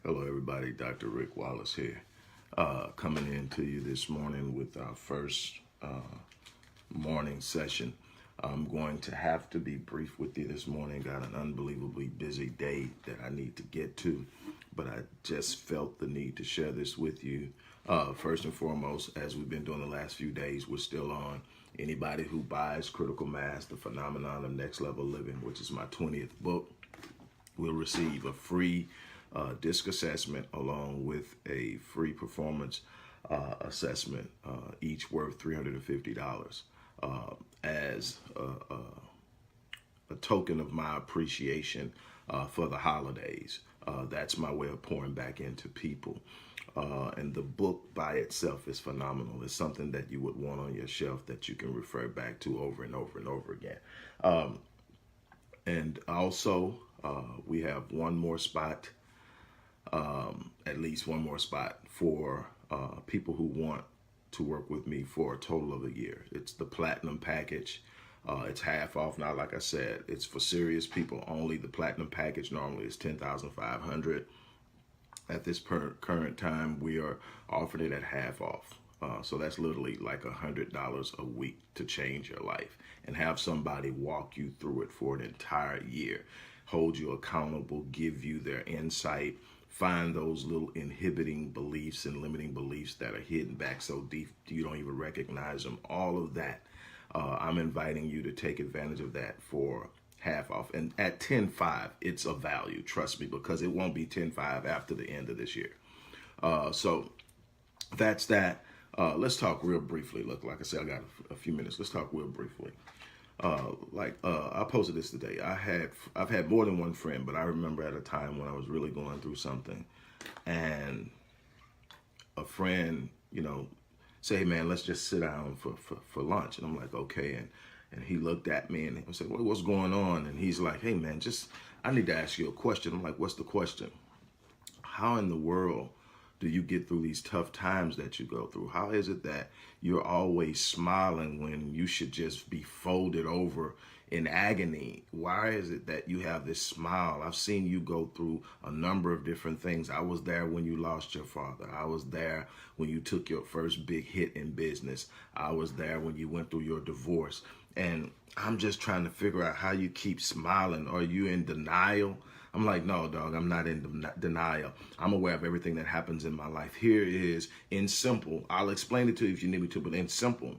Hello, everybody. Dr. Rick Wallace here, coming in to you this morning with our first morning session. I'm going to have to be brief with you this morning. Got an unbelievably busy day that I need to get to, but I just felt the need to share this with you. First and foremost, as we've been doing the last few days, we're still on. Anybody who buys Critical Mass, The Phenomenon of Next Level Living, which is my 20th book, will receive a free disc assessment along with a free performance assessment, each worth $350 as a token of my appreciation for the holidays. That's my way of pouring back into people. And the book by itself is phenomenal. It's something that you would want on your shelf that you can refer back to over and over and over again. And also, we have one more spot, at least one more spot for people who want to work with me for a total of a year. It's the Platinum Package. It's half off now. Like I said, it's for serious people only. The Platinum Package normally is $10,500. At this current time, we are offering it at half off. So that's literally like $100 a week to change your life and have somebody walk you through it for an entire year, hold you accountable, give you their insight, find those little inhibiting beliefs and limiting beliefs that are hidden back so deep you don't even recognize them. All of that. I'm inviting you to take advantage of that for half off. And at $10,500, it's a value, trust me, because it won't be $10,500 after the end of this year. So that's that. Let's talk real briefly. Look, like I said, I got a few minutes. Let's talk real briefly. I posted this today. I've had more than one friend, but I remember at a time when I was really going through something, and a friend, say, hey man, let's just sit down for lunch. And I'm like, okay. And he looked at me and I said, well, what's going on? And he's like, hey man, I need to ask you a question. I'm like, what's the question? How in the world do you get through these tough times that you go through? How is it that you're always smiling when you should just be folded over in agony? Why is it that you have this smile? I've seen you go through a number of different things. I was there when you lost your father. I was there when you took your first big hit in business. I was there when you went through your divorce. And I'm just trying to figure out how you keep smiling. Are you in denial? I'm like, no, dog, I'm not in denial. I'm aware of everything that happens in my life. Here is in simple. I'll explain it to you if you need me to, but in simple,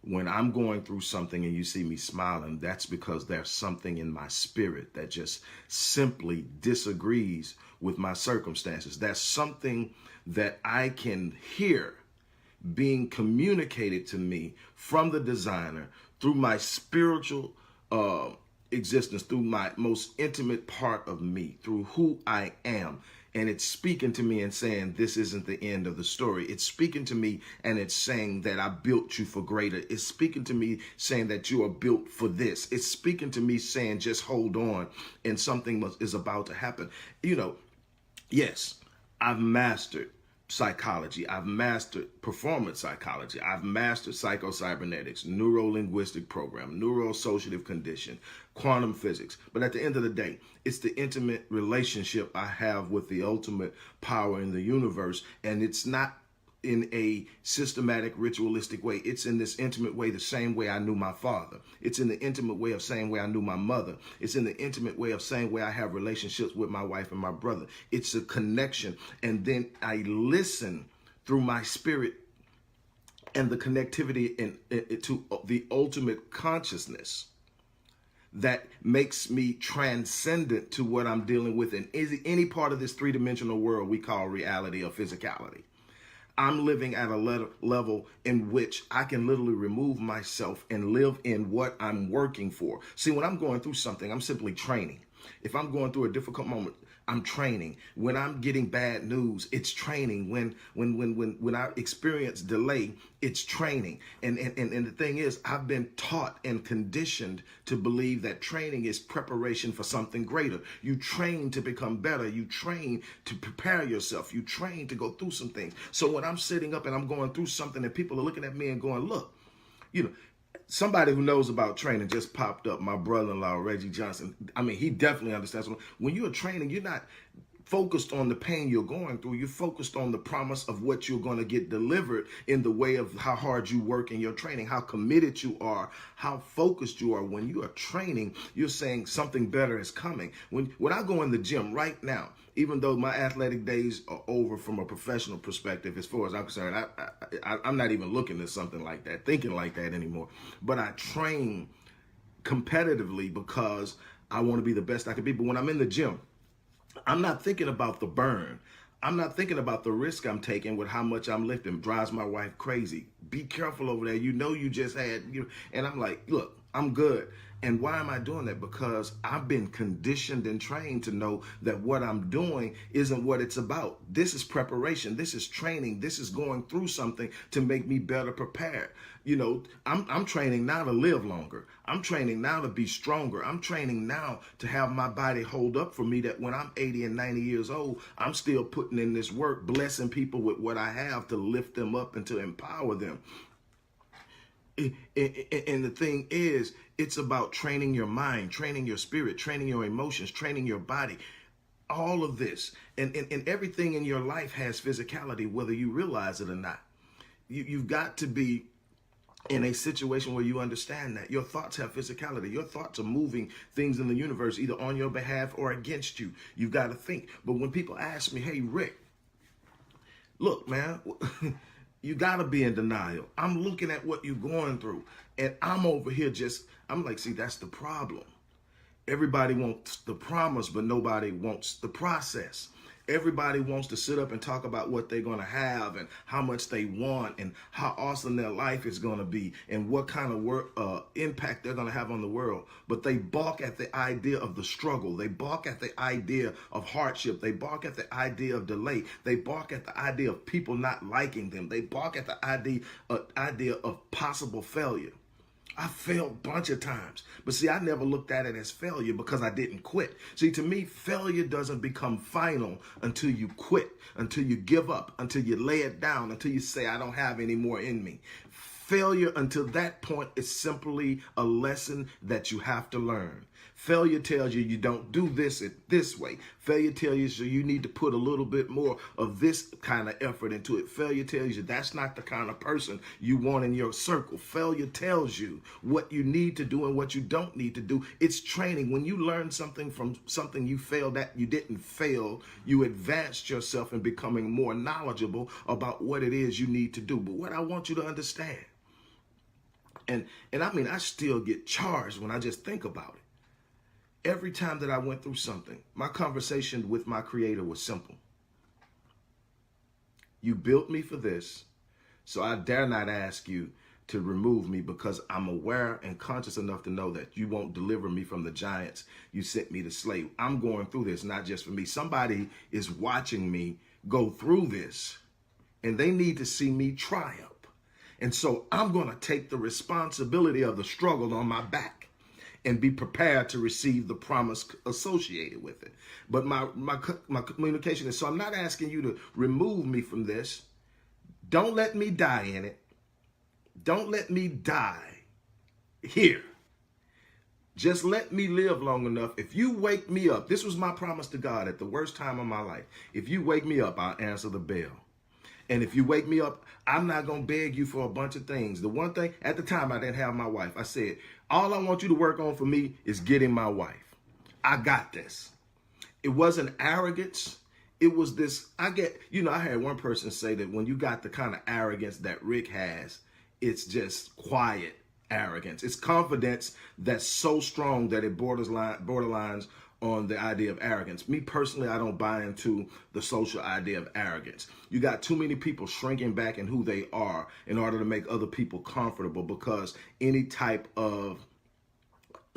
when I'm going through something and you see me smiling, that's because there's something in my spirit that just simply disagrees with my circumstances. There's something that I can hear being communicated to me from the designer through my spiritual existence, through my most intimate part of me, through who I am. And it's speaking to me and saying, this isn't the end of the story. It's speaking to me and it's saying that I built you for greater. It's speaking to me saying that you are built for this. It's speaking to me saying, just hold on and something is about to happen. Yes, I've mastered psychology. I've mastered performance psychology. I've mastered psycho-cybernetics, neuro-linguistic program, neuro-associative condition, quantum physics. But at the end of the day, it's the intimate relationship I have with the ultimate power in the universe. And it's not in a systematic, ritualistic way. It's in this intimate way, the same way I knew my father. It's in the intimate way of same way I knew my mother. It's in the intimate way of same way I have relationships with my wife and my brother. It's a connection. And then I listen through my spirit and the connectivity to the ultimate consciousness that makes me transcendent to what I'm dealing with in any part of this three-dimensional world we call reality or physicality. I'm living at a level in which I can literally remove myself and live in what I'm working for. See, when I'm going through something, I'm simply training. If I'm going through a difficult moment, I'm training. When I'm getting bad news, it's training. When I experience delay, it's training. And the thing is, I've been taught and conditioned to believe that training is preparation for something greater. You train to become better. You train to prepare yourself. You train to go through some things. So when I'm sitting up and I'm going through something and people are looking at me and going, look, somebody who knows about training just popped up, my brother-in-law, Reggie Johnson. I mean, he definitely understands. When you're training, you're not focused on the pain you're going through. You're focused on the promise of what you're going to get delivered in the way of how hard you work in your training, how committed you are, how focused you are. When you are training, you're saying something better is coming. When I go in the gym right now, even though my athletic days are over from a professional perspective, as far as I'm concerned, I'm not even looking at something like that, thinking like that anymore. But I train competitively because I want to be the best I can be. But when I'm in the gym, I'm not thinking about the burn. I'm not thinking about the risk I'm taking with how much I'm lifting. Drives my wife crazy. Be careful over there. You know you just had you. And I'm like, look, I'm good. And why am I doing that? Because I've been conditioned and trained to know that what I'm doing isn't what it's about. This is preparation. This is training. This is going through something to make me better prepared. You know, I'm training now to live longer. I'm training now to be stronger. I'm training now to have my body hold up for me, that when I'm 80 and 90 years old, I'm still putting in this work, blessing people with what I have to lift them up and to empower them. And the thing is, it's about training your mind, training your spirit, training your emotions, training your body. All of this and everything in your life has physicality, whether you realize it or not. You've got to be in a situation where you understand that your thoughts have physicality. Your thoughts are moving things in the universe, either on your behalf or against you. You've got to think. But when people ask me, hey, Rick, look, man, you got to be in denial. I'm looking at what you're going through, and I'm over here I'm like, see, that's the problem. Everybody wants the promise, but nobody wants the process. Everybody wants to sit up and talk about what they're going to have and how much they want and how awesome their life is going to be and what kind of impact they're going to have on the world. But they balk at the idea of the struggle. They balk at the idea of hardship. They balk at the idea of delay. They balk at the idea of people not liking them. They balk at the idea of possible failure. I failed a bunch of times, but see, I never looked at it as failure because I didn't quit. See, to me, failure doesn't become final until you quit, until you give up, until you lay it down, until you say, I don't have any more in me. Failure until that point is simply a lesson that you have to learn. Failure tells you don't do this way. Failure tells you need to put a little bit more of this kind of effort into it. Failure tells you that's not the kind of person you want in your circle. Failure tells you what you need to do and what you don't need to do. It's training. When you learn something from something you failed at, you didn't fail, you advanced yourself in becoming more knowledgeable about what it is you need to do. But what I want you to understand, and I mean, I still get charged when I just think about it. Every time that I went through something, my conversation with my Creator was simple. You built me for this, so I dare not ask you to remove me, because I'm aware and conscious enough to know that you won't deliver me from the giants you sent me to slay. I'm going through this, not just for me. Somebody is watching me go through this, and they need to see me triumph. And so I'm going to take the responsibility of the struggle on my back and be prepared to receive the promise associated with it. But my communication is, so I'm not asking you to remove me from this. Don't let me die in it. Don't let me die here. Just let me live long enough. If you wake me up, this was my promise to God at the worst time of my life. If you wake me up, I'll answer the bell. And if you wake me up, I'm not going to beg you for a bunch of things. The one thing, at the time I didn't have my wife. I said, all I want you to work on for me is getting my wife. I got this. It wasn't arrogance. It was this, I had one person say that when you got the kind of arrogance that Rick has, it's just quiet arrogance. It's confidence that's so strong that it borderlines on the idea of arrogance. Me personally, I don't buy into the social idea of arrogance. You got too many people shrinking back in who they are in order to make other people comfortable, because any type of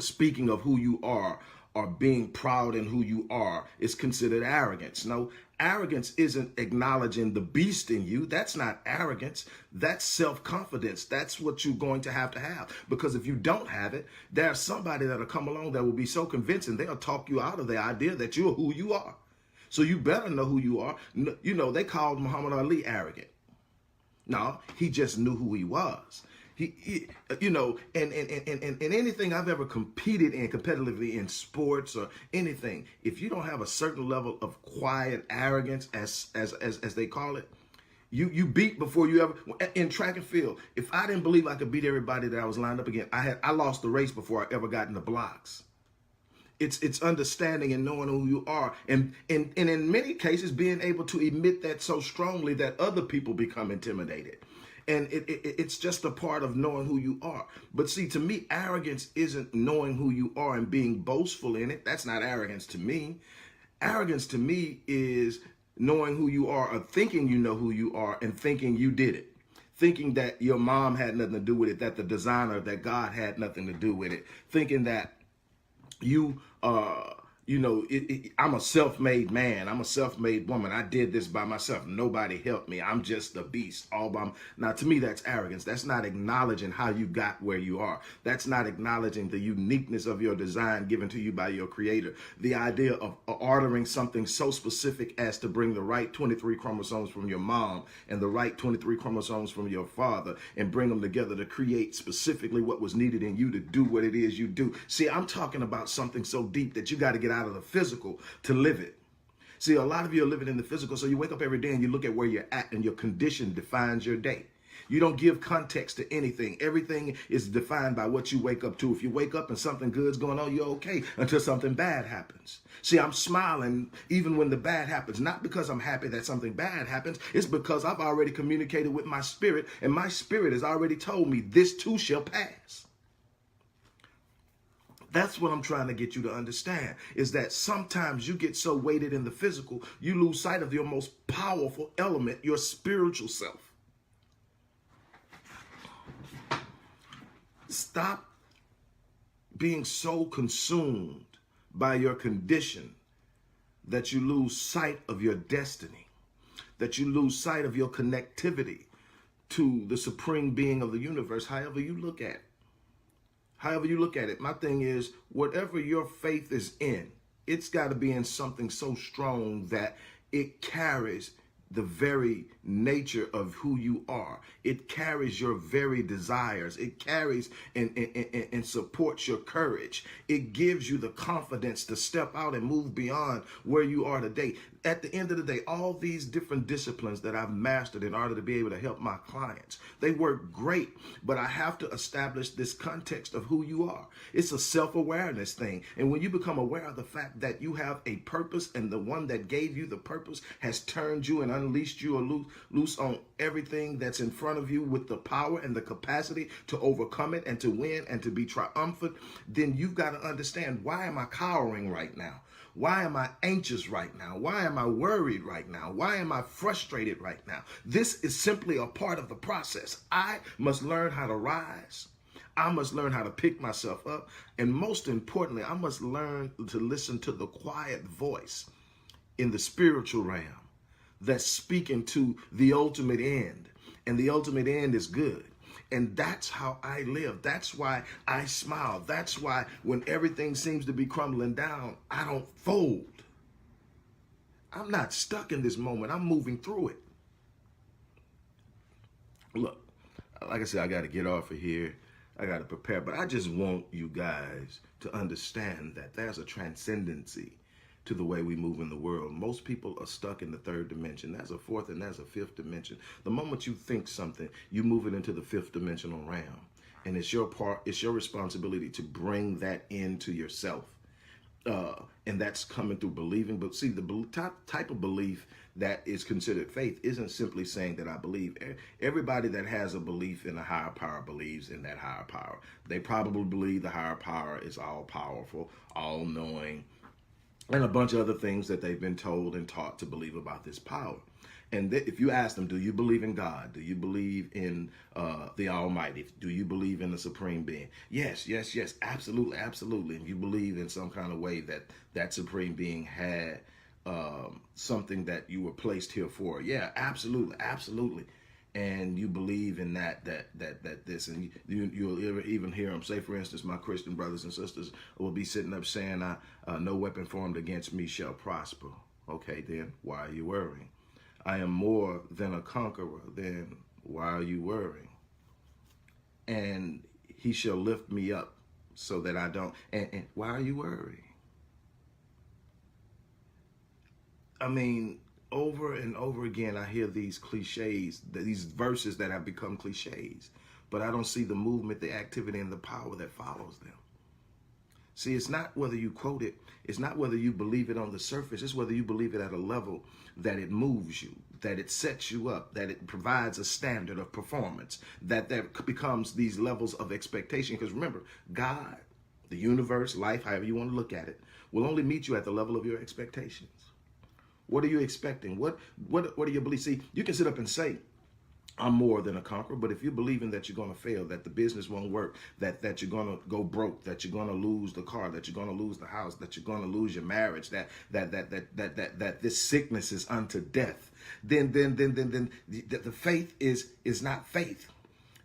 speaking of who you are or being proud in who you are is considered arrogance. No, arrogance isn't acknowledging the beast in you. That's not arrogance. That's self-confidence. That's what you're going to have. Because if you don't have it, there's somebody that'll come along that will be so convincing, they'll talk you out of the idea that you're who you are. So you better know who you are. You know, they called Muhammad Ali arrogant. No, he just knew who he was. You know, and anything I've ever competed in competitively in sports or anything, if you don't have a certain level of quiet arrogance, as they call it, you beat before you ever in track and field. If I didn't believe I could beat everybody that I was lined up against, I lost the race before I ever got in the blocks. It's understanding and knowing who you are, and in many cases being able to admit that so strongly that other people become intimidated. And it's just a part of knowing who you are. But see, to me, arrogance isn't knowing who you are and being boastful in it. That's not arrogance to me. Arrogance to me is knowing who you are, or thinking you know who you are and thinking you did it. Thinking that your mom had nothing to do with it, that the designer, that God had nothing to do with it. Thinking that you I'm a self-made man. I'm a self-made woman. I did this by myself. Nobody helped me. I'm just a beast all by myself. Now, to me, that's arrogance. That's not acknowledging how you got where you are. That's not acknowledging the uniqueness of your design given to you by your creator. The idea of ordering something so specific as to bring the right 23 chromosomes from your mom and the right 23 chromosomes from your father and bring them together to create specifically what was needed in you to do what it is you do. See, I'm talking about something so deep that you got to get out of the physical to live it. See, a lot of you are living in the physical, so you wake up every day and you look at where you're at, and your condition defines your day. You don't give context to anything. Everything is defined by what you wake up to. If you wake up and something good's going on, you're okay until something bad happens. See, I'm smiling even when the bad happens, not because I'm happy that something bad happens. It's because I've already communicated with my spirit, and my spirit has already told me this too shall pass. That's what I'm trying to get you to understand, is that sometimes you get so weighted in the physical, you lose sight of your most powerful element, your spiritual self. Stop being so consumed by your condition that you lose sight of your destiny, that you lose sight of your connectivity to the supreme being of the universe, however you look at it. However you look at it, my thing is, whatever your faith is in, it's got to be in something so strong that it carries the very nature of who you are. It carries your very desires. It carries and supports your courage. It gives you the confidence to step out and move beyond where you are today. At the end of the day, all these different disciplines that I've mastered in order to be able to help my clients, they work great, but I have to establish this context of who you are. It's a self-awareness thing. And when you become aware of the fact that you have a purpose, and the one that gave you the purpose has turned you and unleashed you or loose on everything that's in front of you with the power and the capacity to overcome it and to win and to be triumphant, then you've got to understand, why am I cowering right now? Why am I anxious right now? Why am I worried right now? Why am I frustrated right now? This is simply a part of the process. I must learn how to rise. I must learn how to pick myself up. And most importantly, I must learn to listen to the quiet voice in the spiritual realm that's speaking to the ultimate end. And the ultimate end is good. And that's how I live. That's why I smile. That's why when everything seems to be crumbling down, I don't fold. I'm not stuck in this moment. I'm moving through it. Look, like I said, I got to get off of here. I got to prepare. But I just want you guys to understand that there's a transcendency to the way we move in the world. Most people are stuck in the third dimension. There's a fourth and there's a fifth dimension. The moment you think something, you move it into the fifth dimensional realm. And it's your part, it's your responsibility to bring that into yourself. And that's coming through believing. But see, the type of belief that is considered faith isn't simply saying that I believe. Everybody that has a belief in a higher power believes in that higher power. They probably believe the higher power is all powerful, all knowing, and a bunch of other things that they've been told and taught to believe about this power. And if you ask them, do you believe in God? Do you believe in the Almighty? Do you believe in the Supreme Being? Yes, yes, yes, absolutely, absolutely. And you believe in some kind of way that that Supreme Being had something that you were placed here for. Yeah, absolutely, absolutely. And you believe in that this, and you'll even hear them say, for instance, my Christian brothers and sisters will be sitting up saying, no weapon formed against me shall prosper. Okay, then why are you worrying? I am more than a conqueror. Then why are you worrying? and he shall lift me up so that I don't. And why are you worried? I mean, over and over again, I hear these cliches, these verses that have become cliches, but I don't see the movement, the activity, and the power that follows them. See, it's not whether you quote it, it's not whether you believe it on the surface, it's whether you believe it at a level that it moves you, that it sets you up, that it provides a standard of performance, that becomes these levels of expectation. Because remember, God, the universe, life, however you want to look at it, will only meet you at the level of your expectations. What are you expecting? What do you believe? See, you can sit up and say, I'm more than a conqueror, but if you're believing that you're going to fail, that the business won't work, that you're going to go broke, that you're going to lose the car, that you're going to lose the house, that you're going to lose your marriage, that this sickness is unto death, then the faith is not faith.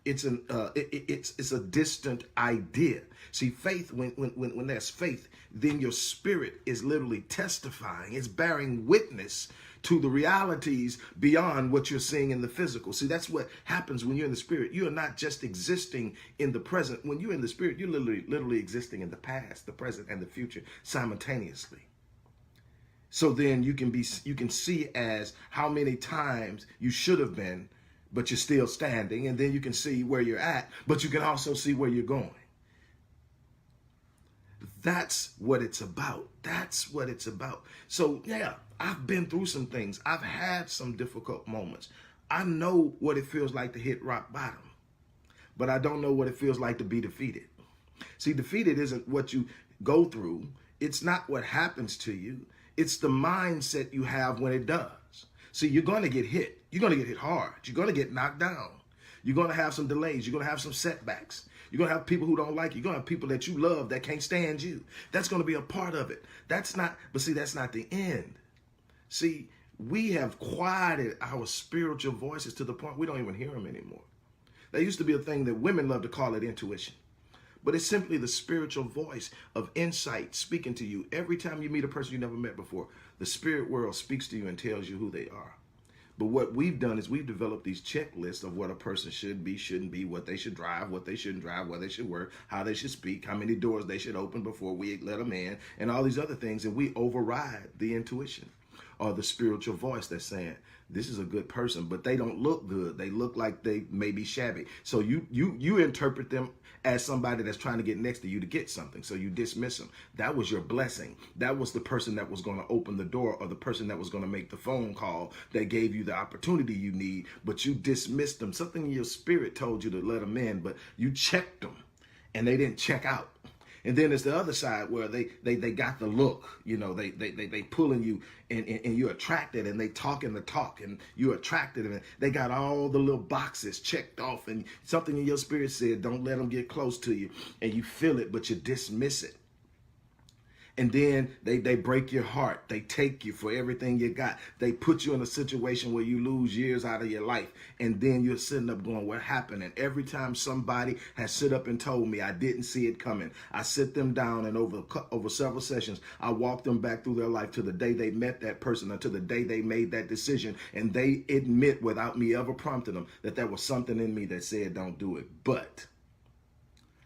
It's a distant idea. See, faith, when there's faith, then your spirit is literally testifying. It's bearing witness to the realities beyond what you're seeing in the physical. See, that's what happens when you're in the spirit. You are not just existing in the present. When you're in the spirit, you're literally existing in the past, the present, and the future simultaneously. So then you can see as how many times you should have been, but you're still standing, and then you can see where you're at, but you can also see where you're going. That's what it's about. That's what it's about. So yeah, I've been through some things. I've had some difficult moments. I know what it feels like to hit rock bottom, but I don't know what it feels like to be defeated. See, defeated isn't what you go through. It's not what happens to you. It's the mindset you have when it does. See, you're going to get hit. You're going to get hit hard. You're going to get knocked down. You're going to have some delays. You're going to have some setbacks. You're going to have people who don't like you. You're going to have people that you love that can't stand you. That's going to be a part of it. That's not the end. See, we have quieted our spiritual voices to the point we don't even hear them anymore. There used to be a thing that women love to call it intuition. But it's simply the spiritual voice of insight speaking to you. Every time you meet a person you never met before, the spirit world speaks to you and tells you who they are. But what we've done is we've developed these checklists of what a person should be, shouldn't be, what they should drive, what they shouldn't drive, where they should work, how they should speak, how many doors they should open before we let them in, and all these other things. And we override the intuition or the spiritual voice that's saying, this is a good person, but they don't look good. They look like they may be shabby. So you interpret them as somebody that's trying to get next to you to get something. So you dismiss them. That was your blessing. That was the person that was going to open the door, or the person that was going to make the phone call that gave you the opportunity you need, but you dismissed them. Something in your spirit told you to let them in, but you checked them and they didn't check out. And then there's the other side where they got the look, you know, they pulling you and you're attracted, and they talking the talk and you're attracted, and they got all the little boxes checked off, and something in your spirit said, don't let them get close to you, and you feel it, but you dismiss it. And then they break your heart. They take you for everything you got. They put you in a situation where you lose years out of your life. And then you're sitting up going, what happened? And every time somebody has sit up and told me I didn't see it coming, I sit them down, and over several sessions, I walk them back through their life to the day they met that person, or to the day they made that decision. And they admit, without me ever prompting them, that there was something in me that said don't do it. But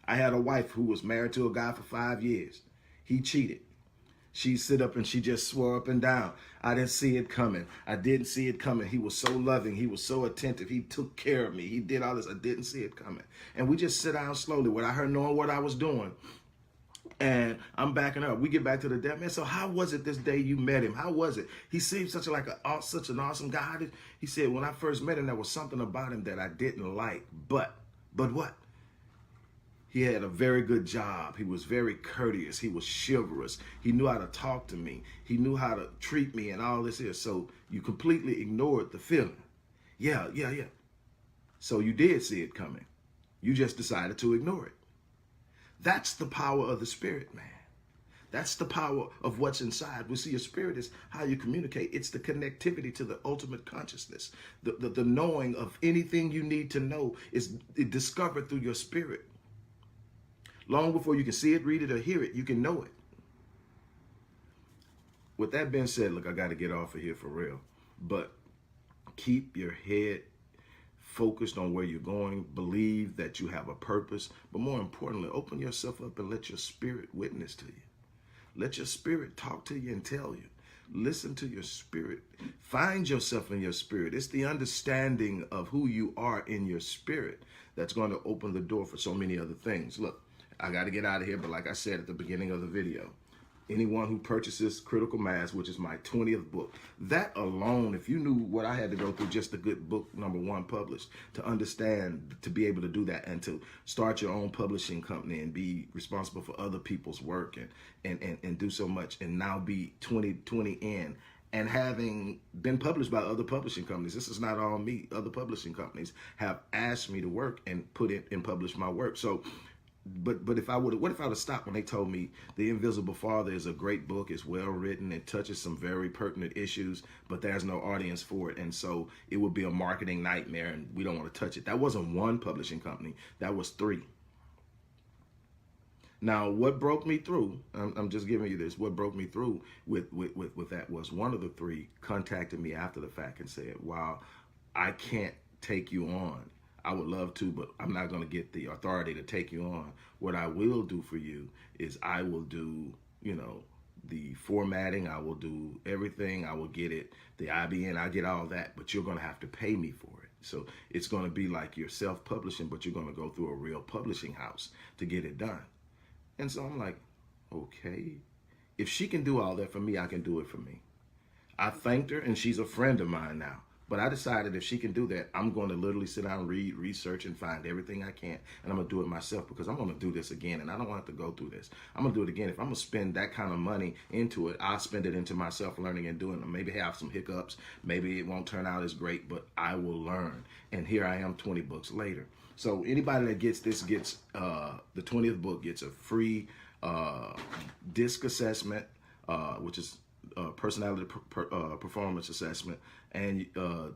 I had a wife who was married to a guy for 5 years. He cheated. She sit up and she just swore up and down, I didn't see it coming. I didn't see it coming. He was so loving. He was so attentive. He took care of me. He did all this. I didn't see it coming. And we just sit down slowly without her knowing what I was doing. And I'm backing up. We get back to the dad. Man, so how was it this day you met him? How was it? He seemed such an awesome guy. He said, when I first met him, there was something about him that I didn't like. But what? He had a very good job. He was very courteous. He was chivalrous. He knew how to talk to me. He knew how to treat me and all this here. So you completely ignored the feeling. Yeah. So you did see it coming. You just decided to ignore it. That's the power of the spirit, man. That's the power of what's inside. We see your spirit is how you communicate. It's the connectivity to the ultimate consciousness. The knowing of anything you need to know is discovered through your spirit. Long before you can see it, read it, or hear it, you can know it. With that being said, look, I got to get off of here for real. But keep your head focused on where you're going, believe that you have a purpose, but more importantly, open yourself up and let your spirit witness to you. Let your spirit talk to you and tell you. Listen to your spirit. Find yourself in your spirit. It's the understanding of who you are in your spirit that's going to open the door for so many other things. Look, I got to get out of here, but like I said at the beginning of the video, anyone who purchases Critical Mass, which is my 20th book, that alone, if you knew what I had to go through just to get book number 1 published, to understand, to be able to do that and to start your own publishing company and be responsible for other people's work and do so much, and now be 20 in and having been published by other publishing companies. This is not all me. Other publishing companies have asked me to work and put it and publish my work. So But if I would, what if I would stop when they told me The Invisible Father is a great book, it's well written, it touches some very pertinent issues, but there's no audience for it, and so it would be a marketing nightmare, and we don't want to touch it. That wasn't one publishing company, that was 3. Now, what broke me through, I'm just giving you this, what broke me through with that was one of the 3 contacted me after the fact and said, wow, I can't take you on. I would love to, but I'm not going to get the authority to take you on. What I will do for you is I will do, the formatting. I will do everything. I will get it, the IBN, I get all that, but you're going to have to pay me for it. So it's going to be like you're self-publishing, but you're going to go through a real publishing house to get it done. And so I'm like, okay, if she can do all that for me, I can do it for me. I thanked her, and she's a friend of mine now. But I decided if she can do that, I'm going to literally sit down, read, research, and find everything I can. And I'm going to do it myself because I'm going to do this again. And I don't want to go through this. I'm going to do it again. If I'm going to spend that kind of money into it, I'll spend it into myself learning and doing it. Maybe have some hiccups. Maybe it won't turn out as great, but I will learn. And here I am 20 books later. So anybody that gets this gets the 20th book gets a free disc assessment, which is personality performance assessment, and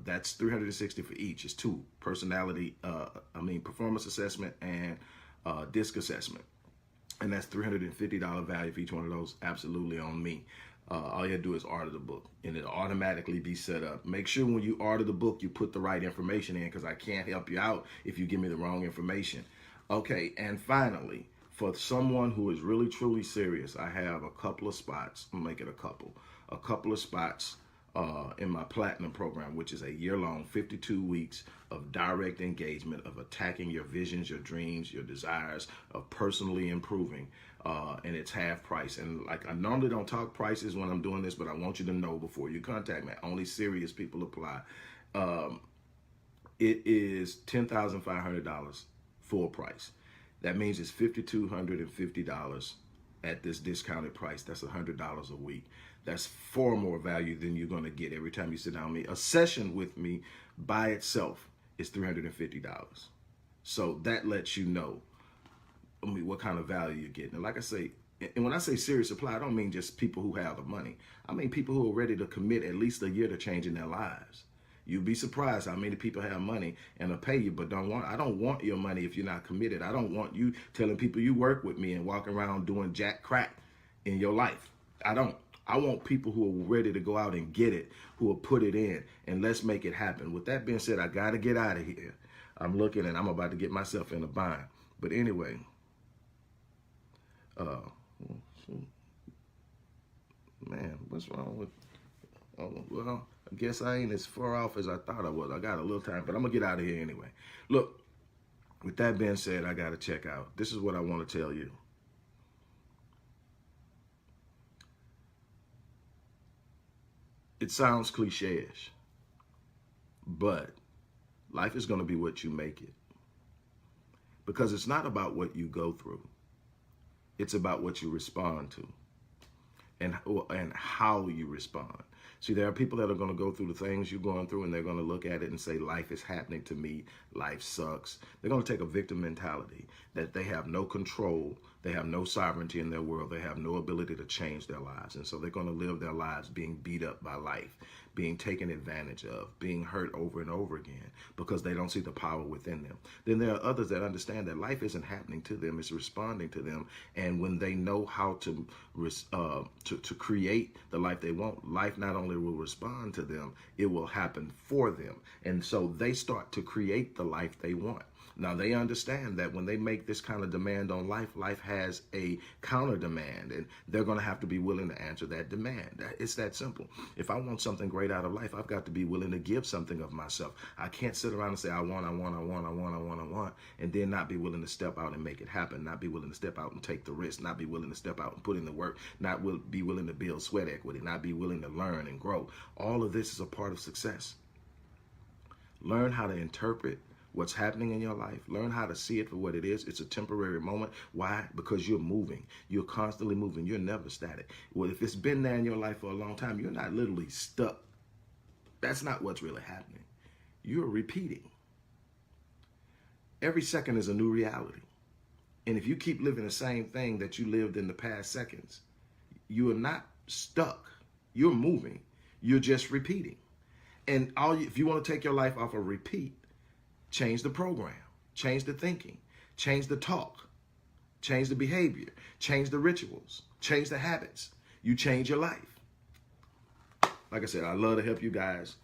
that's $360 for each. It's 2 personality, performance assessment and disc assessment, and that's $350 value for each one of those. Absolutely on me. All you have to do is order the book, and it'll automatically be set up. Make sure when you order the book, you put the right information in, because I can't help you out if you give me the wrong information. Okay, and finally, for someone who is really, truly serious, I have a couple of spots. I'll make it a couple of spots in my Platinum program, which is a year-long, 52 weeks of direct engagement, of attacking your visions, your dreams, your desires, of personally improving, and it's half price. And like, I normally don't talk prices when I'm doing this, but I want you to know before you contact me, only serious people apply. It is $10,500 full price. That means it's $5,250 at this discounted price. That's $100 a week. That's far more value than you're going to get every time you sit down with me. A session with me by itself is $350. So that lets you know, what kind of value you're getting. And like I say, and when I say serious supply, I don't mean just people who have the money. I mean people who are ready to commit at least a year to changing their lives. You'd be surprised how many people have money and will pay you, but I don't want your money if you're not committed. I don't want you telling people you work with me and walking around doing jack crack in your life. I don't. I want people who are ready to go out and get it, who will put it in, and let's make it happen. With that being said, I got to get out of here. I'm looking, and I'm about to get myself in a bind. But anyway, man, what's wrong with, well, I guess I ain't as far off as I thought I was. I got a little time, but I'm going to get out of here anyway. Look, with that being said, I got to check out. This is what I want to tell you. It sounds cliche-ish, but life is going to be what you make it. Because it's not about what you go through. It's about what you respond to and how you respond. See, there are people that are going to go through the things you're going through, and they're going to look at it and say, life is happening to me. Life sucks. They're going to take a victim mentality that they have no control They have no sovereignty in their world. They have no ability to change their lives. And so they're going to live their lives being beat up by life, being taken advantage of, being hurt over and over again because they don't see the power within them. Then there are others that understand that life isn't happening to them, it's responding to them. And when they know how to create the life they want, life not only will respond to them, it will happen for them. And so they start to create the life they want. Now, they understand that when they make this kind of demand on life, life has a counter demand, and they're going to have to be willing to answer that demand. It's that simple. If I want something great out of life, I've got to be willing to give something of myself. I can't sit around and say, I want, and then not be willing to step out and make it happen, not be willing to step out and take the risk, not be willing to step out and put in the work, not be willing to build sweat equity, not be willing to learn and grow. All of this is a part of success. Learn how to interpret what's happening in your life. Learn how to see it for what it is. It's a temporary moment. Why? Because you're moving. You're constantly moving. You're never static. Well, if it's been there in your life for a long time, you're not literally stuck. That's not what's really happening. You're repeating. Every second is a new reality. And if you keep living the same thing that you lived in the past seconds, you are not stuck. You're moving. You're just repeating. And if you want to take your life off a repeat, change the program, change the thinking, change the talk, change the behavior, change the rituals, change the habits. You change your life. Like I said, I love to help you guys.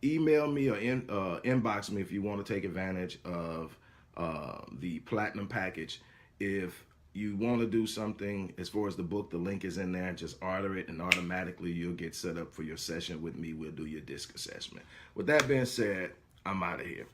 Email me or inbox me if you want to take advantage of the platinum package. If you want to do something as far as the book, the link is in there. Just order it and automatically you'll get set up for your session with me. We'll do your disc assessment. With that being said, I'm out of here.